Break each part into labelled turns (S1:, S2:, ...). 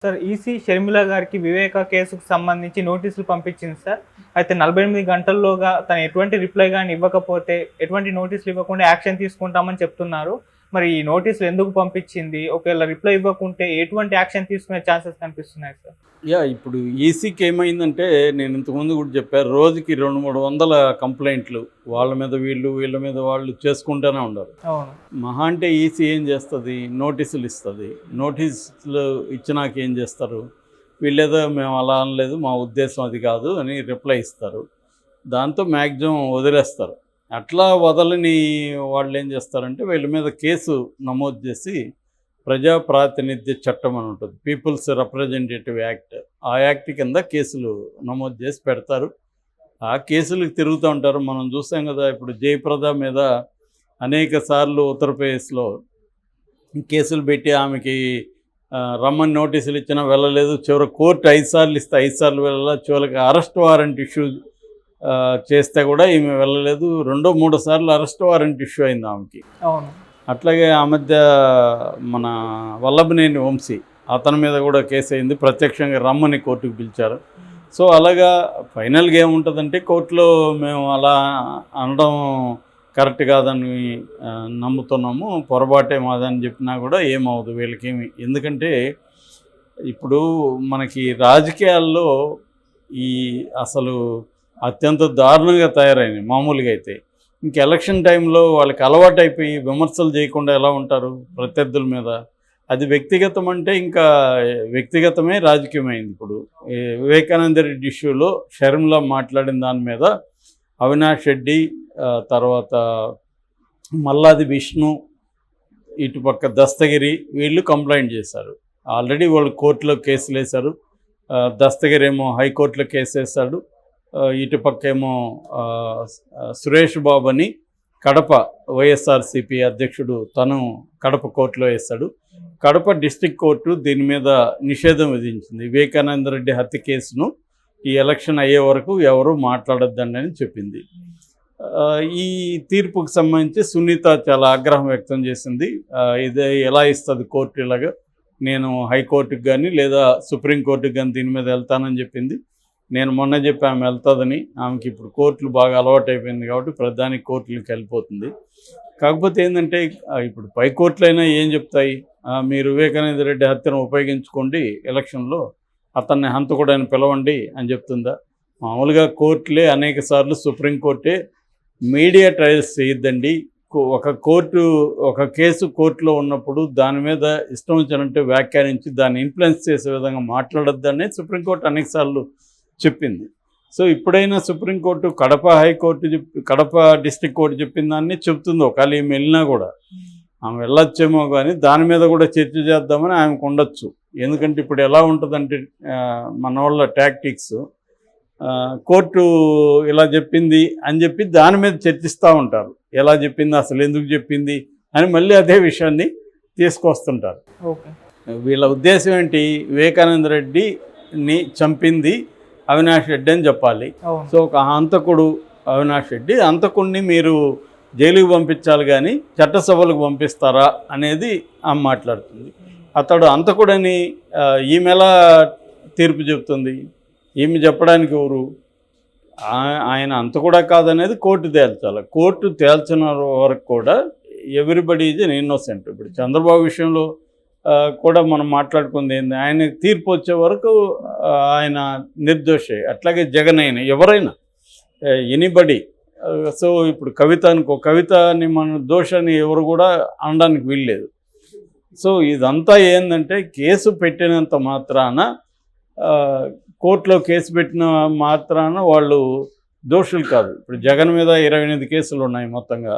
S1: Sir EC Sharmila గారికి వివేక కేసుకు సంబంధించి నోటీసులు పంపించింది సార్. అయితే 48 గంటల్లోగా తను ఎటువంటి రిప్లై కానీ ఇవ్వకపోతే ఎటువంటి నోటీసులు ఇవ్వకుండా యాక్షన్ తీసుకుంటామని చెప్తున్నారు. మరి ఈ నోటీసులు ఎందుకు పంపించింది? ఒకవేళ రిప్లై ఇవ్వకుంటే ఎటువంటి యాక్షన్ తీసుకునే ఛాన్సెస్ కనిపిస్తున్నాయి సార్?
S2: ఇప్పుడు ఈసీకి ఏమైందంటే, నేను ఇంతకుముందు కూడా చెప్పాను, రోజుకి 200-300 కంప్లైంట్లు వాళ్ళ మీద వీళ్ళ మీద వాళ్ళు చేసుకుంటూనే ఉన్నారు.
S1: అవును.
S2: మహా అంటే ఈసీ ఏం చేస్తుంది? నోటీసులు ఇస్తుంది. నోటీసులు ఇచ్చినాక ఏం చేస్తారు? వీళ్ళేదో మేము అలా అనలేదు, మా ఉద్దేశం అది కాదు అని రిప్లై ఇస్తారు. దాంతో మ్యాక్సిమం వదిలేస్తారు. అట్లా వదలని వాళ్ళు ఏం చేస్తారంటే వీళ్ళ మీద కేసు నమోదు చేసి ప్రజా ప్రాతినిధ్య చట్టం అని ఉంటుంది, పీపుల్స్ రిప్రజెంటేటివ్ యాక్ట్, ఆ యాక్ట్ కింద కేసులు నమోదు చేసి పెడతారు. ఆ కేసులకు తిరుగుతూ ఉంటారు. మనం చూసాం కదా, ఇప్పుడు జయప్రద మీద అనేక సార్లు ఉత్తరప్రదేశ్లో కేసులు పెట్టి ఆమెకి రమ్మని నోటీసులు ఇచ్చినా వెళ్ళలేదు. చివరి కోర్టు 5 సార్లు ఇస్తే 5 సార్లు వెళ్ళాల. చివరికి అరెస్ట్ వారెంట్ ఇష్యూ చేస్తే కూడా ఈమె వెళ్ళలేదు. 2-3 సార్లు అరెస్ట్ వారెంట్ ఇష్యూ అయింది ఆమెకి.
S1: అవును.
S2: అట్లాగే ఆ మధ్య మన వల్లభనేని వంశీ, అతని మీద కూడా కేసు అయింది. ప్రత్యక్షంగా రమ్మని కోర్టుకు పిలిచారు. సో అలాగా ఫైనల్గా ఏముంటుందంటే, కోర్టులో మేము అలా అనడం కరెక్ట్ కాదని నమ్ముతున్నాము, పొరపాటే మాదని చెప్పినా కూడా ఏమవుదు వీళ్ళకేమి. ఎందుకంటే ఇప్పుడు మనకి రాజకీయాల్లో ఈ అసలు అత్యంత దారుణంగా తయారైనాయి. మామూలుగా అయితే ఇంక ఎలక్షన్ టైంలో వాళ్ళకి అలవాటు అయిపోయి విమర్శలు చేయకుండా ఎలా ఉంటారు ప్రత్యర్థుల మీద? అది వ్యక్తిగతం అంటే ఇంకా వ్యక్తిగతమే రాజకీయమైంది. ఇప్పుడు వివేకానంద రెడ్డి ఇష్యూలో షర్మిల మాట్లాడిన దాని మీద అవినాష్ రెడ్డి, తర్వాత మల్లాది విష్ణు, ఇటుపక్క దస్తగిరి, వీళ్ళు కంప్లైంట్ చేశారు. ఆల్రెడీ వాళ్ళు కోర్టులో కేసులు వేశారు. దస్తగిరి ఏమో హైకోర్టులో కేసు వేశాడు. ఇటుపక్క ఏమో సురేష్ బాబు అని కడప వైఎస్ఆర్సీపీ అధ్యక్షుడు, తను కడప కోర్టులో వేశాడు. కడప డిస్ట్రిక్ట్ కోర్టు దీని మీద నిషేధం విధించింది. వివేకానంద రెడ్డి హత్య కేసును ఈ ఎలక్షన్ అయ్యే వరకు ఎవరు మాట్లాడొద్దండి అని చెప్పింది. ఈ తీర్పుకు సంబంధించి సునీత చాలా ఆగ్రహం వ్యక్తం చేసింది. ఇదే ఎలా ఇస్తుంది కోర్టు ఇలాగా, నేను హైకోర్టుకు కానీ లేదా సుప్రీంకోర్టుకు కానీ దీని మీద వెళ్తానని చెప్పింది. నేను మొన్న చెప్పి ఆమె వెళ్తుందని, ఆమెకి ఇప్పుడు కోర్టులు బాగా అలవాటు అయిపోయింది కాబట్టి ప్రధాని కోర్టులకు వెళ్ళిపోతుంది. కాకపోతే ఏంటంటే, ఇప్పుడు పై కోర్టులైనా ఏం చెప్తాయి? మీరు వివేకానంద రెడ్డి హత్యను ఉపయోగించుకోండి ఎలక్షన్లో, అతన్ని హంతకుడని పిలవండి అని చెప్తుందా? మామూలుగా కోర్టులే అనేక సార్లు, సుప్రీంకోర్టే మీడియా ట్రయల్స్ చేయొద్దండి. ఒక కేసు కోర్టులో ఉన్నప్పుడు దాని మీద ఇష్టం వచ్చినట్టు వ్యాఖ్యానించి దాన్ని ఇన్ఫ్లుయెన్స్ చేసే విధంగా మాట్లాడొద్దని సుప్రీంకోర్టు అనేక సార్లు చెప్పింది. సో ఇప్పుడైనా సుప్రీంకోర్టు కడప డిస్ట్రిక్ట్ కోర్టు చెప్పిన దాన్ని చెప్తుంది. ఒకవేళ ఈమె వెళ్ళినా కూడా ఆమె వెళ్ళొచ్చేమో, కానీ దాని మీద కూడా చర్చ చేద్దామని ఆమెకు ఉండొచ్చు. ఎందుకంటే ఇప్పుడు ఎలా ఉంటుందంటే, మన వాళ్ళ టాక్టిక్స్, కోర్టు ఇలా చెప్పింది అని చెప్పి దాని మీద చర్చిస్తూ ఉంటారు. ఎలా చెప్పింది, అసలు ఎందుకు చెప్పింది అని మళ్ళీ అదే విషయాన్ని తీసుకొస్తుంటారు. వీళ్ళ ఉద్దేశం ఏంటి? వివేకానంద రెడ్డిని చంపింది అవినాష్ రెడ్డి అని చెప్పాలి. సో ఒక హంతకుడు అవినాష్ రెడ్డి, హంతకుడిని మీరు జైలుకి పంపించాలి కానీ చట్టసభలకు పంపిస్తారా అనేది ఆమె మాట్లాడుతుంది. అతడు హంతకుడని ఈమె ఎలా తీర్పు చెప్తుంది? ఈమె చెప్పడానికి ఎవరు? ఆయన హంతకుడా కాదనేది కోర్టు తేల్చాలి. కోర్టు తేల్చిన వరకు కూడా ఎవ్రీబడి ఈజ్ ఎన్ ఇన్నోసెంట్. ఇప్పుడు చంద్రబాబు విషయంలో కూడా మనం మాట్లాడుకుంది ఏంది, ఆయన తీర్పు వచ్చే వరకు ఆయన నిర్దోషే. అట్లాగే జగన్ అయినా, ఎవరైనా, ఎనీబడి. సో ఇప్పుడు కవితని మన దోషాన్ని ఎవరు కూడా అనడానికి వీల్లేదు. సో ఇదంతా ఏంటంటే, కేసు పెట్టినంత మాత్రాన, కోర్టులో కేసు పెట్టిన మాత్రాన వాళ్ళు దోషులు కాదు. ఇప్పుడు జగన్ మీద 28 కేసులు ఉన్నాయి మొత్తంగా.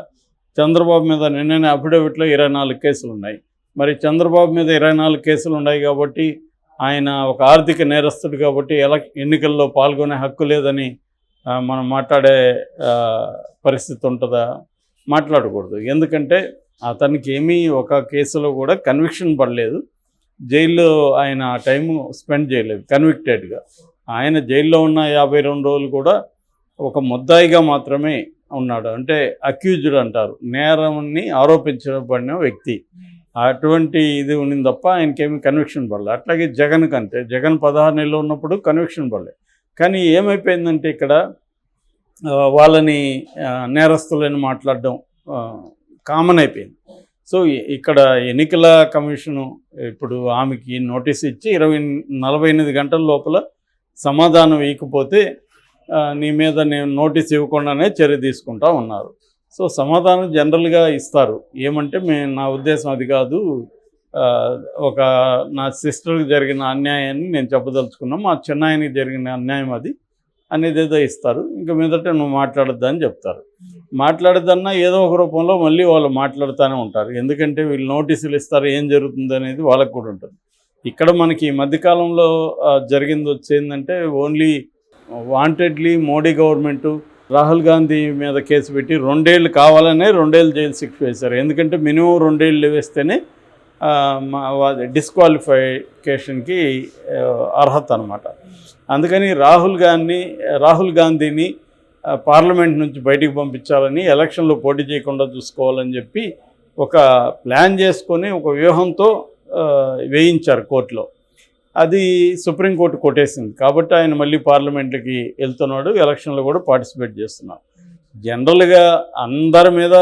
S2: చంద్రబాబు మీద నిన్ననే అఫిడవిట్లో 24 కేసులు ఉన్నాయి. మరి చంద్రబాబు మీద 24 కేసులు ఉన్నాయి కాబట్టి ఆయన ఒక ఆర్థిక నేరస్తుడు కాబట్టి ఎన్నికల్లో పాల్గొనే హక్కు లేదని మనం మాట్లాడే పరిస్థితి ఉంటుందా? మాట్లాడకూడదు. ఎందుకంటే అతనికి ఏమీ ఒక కేసులో కూడా కన్విక్షన్ పడలేదు. జైల్లో ఆయన టైము స్పెండ్ చేయలేదు కన్విక్టెడ్గా. ఆయన జైల్లో ఉన్న 52 రోజులు కూడా ఒక ముద్దాయిగా మాత్రమే ఉన్నాడు. అంటే అక్యూజ్డ్ అంటారు, నేరాన్ని ఆరోపించబడిన వ్యక్తి. అటువంటి ఇది ఉన్నింది తప్ప ఆయనకేమి కన్విక్షన్ పడలేదు. అట్లాగే జగన్కి అంతే, జగన్ 16 నెలలు ఉన్నప్పుడు కన్విక్షన్ పడలేదు. కానీ ఏమైపోయిందంటే ఇక్కడ వాళ్ళని నేరస్తులని మాట్లాడడం కామన్ అయిపోయింది. సో ఇక్కడ ఎన్నికల కమిషను ఇప్పుడు ఆమెకి నోటీస్ ఇచ్చి 48 గంటల లోపల సమాధానం ఇవ్వకపోతే నీ మీద నేను నోటీస్ ఇవ్వకుండానే చర్య తీసుకుంటా ఉన్నారు. సో సమాధానం జనరల్గా ఇస్తారు. ఏమంటే నా ఉద్దేశం అది కాదు, ఒక నా సిస్టర్కి జరిగిన అన్యాయాన్ని నేను చెప్పదలుచుకున్నాను, మా చిన్నాయనికి జరిగిన అన్యాయం అది అనేది ఏదో ఇస్తారు. ఇంక మీదట నువ్వు మాట్లాడొద్దని చెప్తారు. మాట్లాడద్దన్నా ఏదో ఒక రూపంలో మళ్ళీ వాళ్ళు మాట్లాడుతూనే ఉంటారు. ఎందుకంటే వీళ్ళు నోటీసులు ఇస్తారు, ఏం జరుగుతుంది అనేది వాళ్ళకు కూడా ఉంటుంది. ఇక్కడ మనకి ఈ మధ్యకాలంలో జరిగింది వచ్చేందంటే only wantedly Modi government Rahul Gandhi మీద కేసు పెట్టి 2 ఏళ్ళు కావాలనే 2 ఏళ్ళు జైలు శిక్ష వేశారు. ఎందుకంటే మినిమం 2 ఏళ్ళు వేస్తేనే డిస్క్వాలిఫికేషన్కి అర్హత అనమాట. అందుకని రాహుల్ గాంధీని పార్లమెంట్ నుంచి బయటికి పంపించాలని, ఎలక్షన్లో పోటీ చేయకుండా చూసుకోవాలని చెప్పి ఒక ప్లాన్ చేసుకొని ఒక వ్యూహంతో వేయించారు కోర్టులో. అది సుప్రీంకోర్టు కొట్టేసింది. కాబట్టి ఆయన మళ్ళీ పార్లమెంట్కి వెళ్తున్నాడు, ఎలక్షన్లో కూడా పార్టిసిపేట్ చేస్తున్నాడు. జనరల్గా అందరి మీద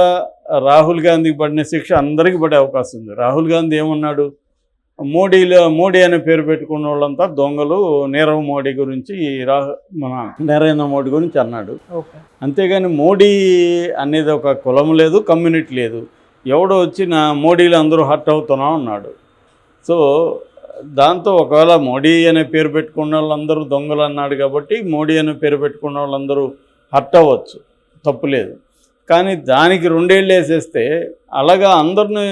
S2: రాహుల్ గాంధీకి పడిన శిక్ష అందరికీ పడే అవకాశం ఉంది. రాహుల్ గాంధీ ఏమన్నాడు, మోడీ అనే పేరు పెట్టుకున్న వాళ్ళంతా దొంగలు, నీరవ్ మోడీ గురించి మన నరేంద్ర మోడీ గురించి అన్నాడు. అంతేగాని మోడీ అనేది ఒక కులం లేదు, కమ్యూనిటీ లేదు. ఎవడో వచ్చి నా మోడీలో అందరూ హర్ట్ అవుతున్నా ఉన్నాడు. సో దాంతో ఒకవేళ మోడీ అనే పేరు పెట్టుకున్న వాళ్ళందరూ దొంగలు అన్నాడు కాబట్టి మోడీ అనే పేరు పెట్టుకున్న వాళ్ళందరూ హర్ట్ అవ్వచ్చు, తప్పులేదు. కానీ దానికి 2 ఏళ్ళు వేసేస్తే అలాగా అందరినీ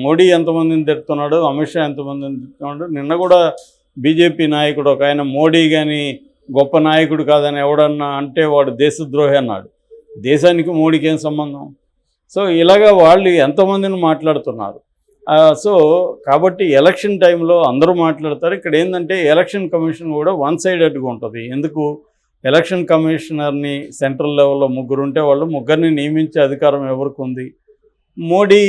S2: మోడీ ఎంతమందిని తిడుతున్నాడు, అమిత్ షా ఎంతమందిని తిడుతున్నాడు. నిన్న కూడా బీజేపీ నాయకుడు ఒక ఆయన మోడీ కానీ గొప్ప నాయకుడు కాదని ఎవడన్నా అంటే వాడు దేశద్రోహి అన్నాడు. దేశానికి మోడీకి ఏం సంబంధం? సో ఇలాగా వాళ్ళు ఎంతమందిని మాట్లాడుతున్నారు. సో కాబట్టి ఎలక్షన్ టైంలో అందరూ మాట్లాడతారు. ఇక్కడ ఏంటంటే ఎలక్షన్ కమిషన్ కూడా వన్ సైడెడ్గా ఉంటుంది. ఎందుకు, ఎలక్షన్ కమిషనర్ని సెంట్రల్ లెవెల్లో 3 ఉంటే వాళ్ళు 3ని నియమించే అధికారం ఎవరికి ఉంది? మోడీ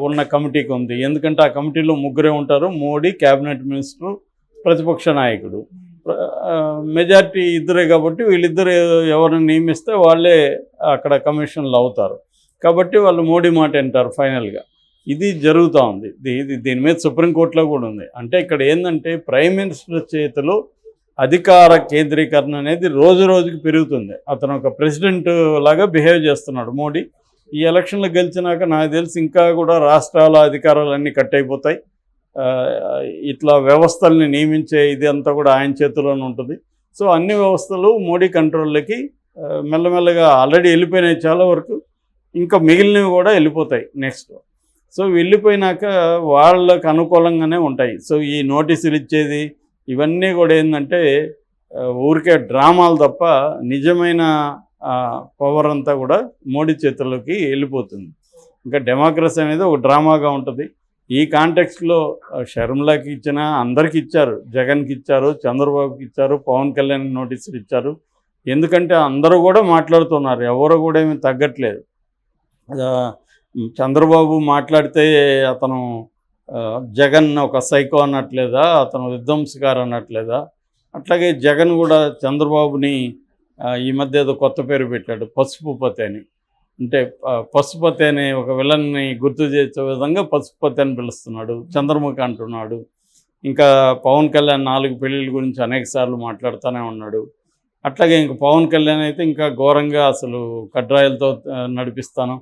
S2: ఉన్న కమిటీకి ఉంది. ఎందుకంటే ఆ కమిటీలో 3 ఉంటారు, మోడీ, క్యాబినెట్ మినిస్టరు, ప్రతిపక్ష నాయకుడు. మెజారిటీ 2 కాబట్టి వీళ్ళిద్దరు ఎవరిని నియమిస్తే వాళ్ళే అక్కడ కమిషన్లు అవుతారు. కాబట్టి వాళ్ళు మోడీ మాట వింటారు ఫైనల్గా. ఇది జరుగుతూ ఉంది. దీని మీద సుప్రీంకోర్టులో కూడా ఉంది. అంటే ఇక్కడ ఏంటంటే ప్రైమ్ మినిస్టర్ చేతిలో అధికార కేంద్రీకరణ అనేది రోజు రోజుకి పెరుగుతుంది. అతను ఒక ప్రెసిడెంట్ లాగా బిహేవ్ చేస్తున్నాడు మోడీ. ఈ ఎలక్షన్లు గెలిచినాక నాకు తెలిసి ఇంకా కూడా రాష్ట్రాల అధికారాలన్నీ కట్ అయిపోతాయి. ఇట్లా వ్యవస్థల్ని నియమించే ఇది అంతా కూడా ఆయన చేతిలోనే ఉంటుంది. సో అన్ని వ్యవస్థలు మోడీ కంట్రోల్లోకి మెల్లమెల్లగా ఆల్రెడీ వెళ్ళిపోయినాయి చాలా వరకు, ఇంకా మిగిలినవి కూడా వెళ్ళిపోతాయి నెక్స్ట్. సో వెళ్ళిపోయినాక వాళ్ళకు అనుకూలంగానే ఉంటాయి. సో ఈ నోటీసులు ఇచ్చేది ఇవన్నీ కూడా ఏంటంటే ఊరికే డ్రామాలు తప్ప నిజమైన పవర్ అంతా కూడా మోడీ చేతుల్లోకి వెళ్ళిపోతుంది. ఇంకా డెమోక్రసీ అనేది ఒక డ్రామాగా ఉంటుంది. ఈ కాంటెక్స్ట్లో షర్మిలాకి ఇచ్చినా అందరికి ఇచ్చారు, జగన్కి ఇచ్చారు, చంద్రబాబుకి ఇచ్చారు, పవన్ కళ్యాణ్కి నోటీసులు ఇచ్చారు. ఎందుకంటే అందరూ కూడా మాట్లాడుతున్నారు, ఎవరు కూడా ఏమీ తగ్గట్లేదు. చంద్రబాబు మాట్లాడితే అతను జగన్ ఒక సైకో అన్నట్లేదా, అతను విధ్వంసకారు అన్నట్లేదా? అట్లాగే జగన్ కూడా చంద్రబాబుని ఈ మధ్య ఏదో కొత్త పేరు పెట్టాడు, పసుపుపతి అని. అంటే పసుపతి అనే ఒక విలన్ని గుర్తు చేసే విధంగా పసుపుపతి అని పిలుస్తున్నాడు, చంద్రముఖి అంటున్నాడు. ఇంకా పవన్ కళ్యాణ్ 4 పెళ్ళిళ్ళ గురించి అనేక సార్లు మాట్లాడుతూనే ఉన్నాడు. అట్లాగే ఇంక పవన్ కళ్యాణ్ అయితే ఇంకా ఘోరంగా అసలు కడ్రాయిలతో నడిపిస్తాను,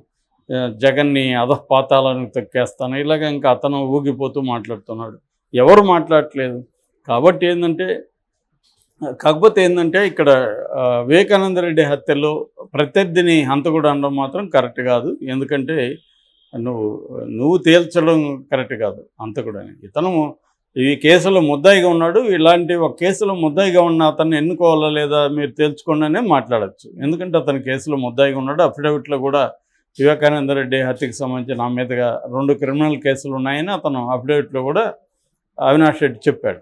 S2: జగన్ని అధపాతాలను తొక్కేస్తాను, ఇలాగ ఇంకా అతను ఊగిపోతూ మాట్లాడుతున్నాడు. ఎవరు మాట్లాడట్లేదు. కాకపోతే ఏంటంటే ఇక్కడ వివేకానంద రెడ్డి హత్యలో ప్రత్యర్థిని హంతకుడు అనడం మాత్రం కరెక్ట్ కాదు. ఎందుకంటే నువ్వు తేల్చడం కరెక్ట్ కాదు హంతకుడు అని. ఇతను ఈ కేసులో ముద్దాయిగా ఉన్నాడు. ఇలాంటి ఒక కేసులో ముద్దాయిగా ఉన్న అతన్ని ఎన్నుకోవాలా లేదా మీరు తేల్చుకోండి అనే మాట్లాడచ్చు. ఎందుకంటే అతను కేసులో ముద్దాయిగా ఉన్నాడు. అఫిడవిట్లో కూడా వివేకానంద రెడ్డి హత్యకు సంబంధించి నా మీదుగా 2 క్రిమినల్ కేసులు ఉన్నాయని అతను అఫిడవిట్లో కూడా అవినాష్ రెడ్డి చెప్పాడు.